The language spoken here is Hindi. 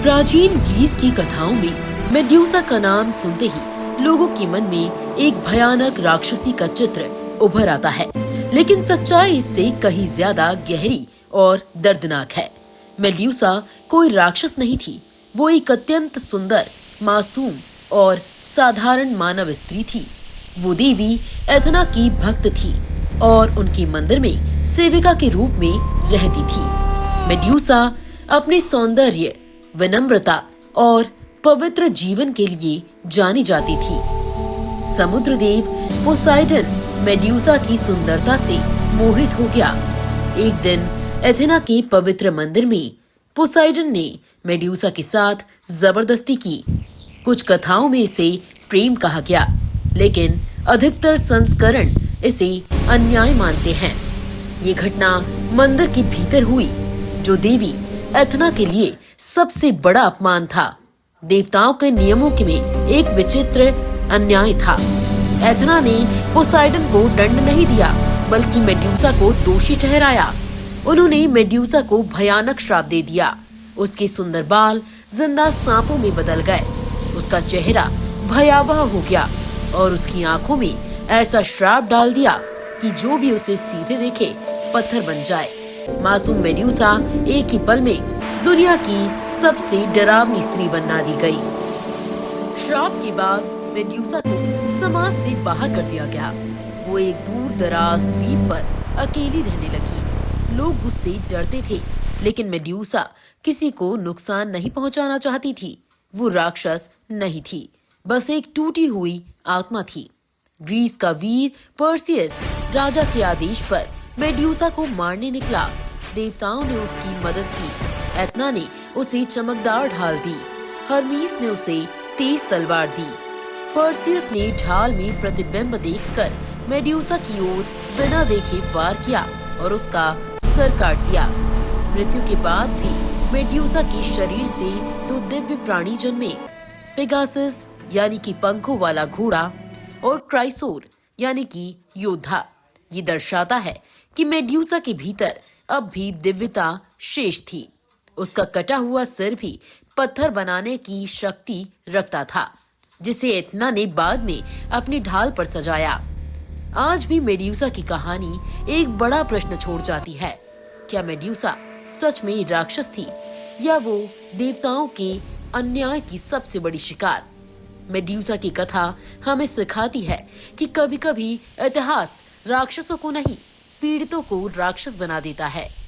प्राचीन ग्रीस की कथाओं में मेड्यूसा का नाम सुनते ही लोगों के मन में एक भयानक राक्षसी का चित्र उभर आता है, लेकिन सच्चाई इससे कहीं ज्यादा गहरी और दर्दनाक है। मेड्यूसा कोई राक्षस नहीं थी, वो एक अत्यंत सुंदर, मासूम और साधारण मानव स्त्री थी। वो देवी एथना की भक्त थी और उनके मंदिर में सेविका के रूप में रहती थी। मेड्यूसा अपने सौंदर्य, विनम्रता और पवित्र जीवन के लिए जानी जाती थी। समुद्र देव पोसाइडन मेड्यूसा की सुंदरता से मोहित हो गया। एक दिन एथेना के पवित्र मंदिर में पोसाइडन ने मेड्यूसा के साथ जबरदस्ती की। कुछ कथाओं में इसे प्रेम कहा गया, लेकिन अधिकतर संस्करण इसे अन्याय मानते हैं। ये घटना मंदिर के भीतर हुई, जो देवी एथना के लिए सबसे बड़ा अपमान था। देवताओं के नियमों के में एक विचित्र अन्याय था। एथना ने पोसाइडन को दंड नहीं दिया, बल्कि मेड्यूसा को दोषी ठहराया। उन्होंने मेड्यूसा को भयानक श्राप दे दिया। उसके सुंदर बाल जिंदा सांपों में बदल गए। उसका चेहरा भयावह हो गया और उसकी आंखों में ऐसा श्राप डाल दिया कि जो भी उसे सीधे देखे पत्थर बन जाए। मासूम मेड्यूसा एक ही पल में दुनिया की सबसे डरावनी स्त्री बना दी गई। श्राप के बाद मेड्यूसा को समाज से बाहर कर दिया गया। वो एक दूर दराज द्वीप पर अकेली रहने लगी। लोग उससे डरते थे, लेकिन मेड्यूसा किसी को नुकसान नहीं पहुंचाना चाहती थी। वो राक्षस नहीं थी, बस एक टूटी हुई आत्मा थी। ग्रीस का वीर पर्सियस राजा के आदेश पर मेड्यूसा को मारने निकला। देवताओं ने उसकी मदद की। एथना ने उसे चमकदार ढाल दी। हरमीस ने उसे तेज तलवार दी। पर्सियस ने ढाल में प्रतिबिंब देखकर मेड्यूसा की ओर बिना देखे वार किया और उसका सर काट दिया। मृत्यु के बाद भी मेड्यूसा के शरीर से दो दिव्य प्राणी जन्मे, पेगासस यानी कि पंखों वाला घोड़ा और क्राइसोर यानी कि योद्धा। ये दर्शाता है कि मेड्यूसा के भीतर अब भी दिव्यता शेष थी। उसका कटा हुआ सिर भी पत्थर बनाने की शक्ति रखता था, जिसे एथना ने बाद में अपनी ढाल पर सजाया। आज भी मेड्यूसा की कहानी एक बड़ा प्रश्न छोड़ जाती है। क्या मेड्यूसा सच में राक्षस थी, या वो देवताओं के अन्याय की सबसे बड़ी शिकार? मेड्यूसा की कथा हमें सिखाती है कि कभी-कभी इतिहास राक्षसों को नहीं, पीड़ितों को राक्षस बना देता है।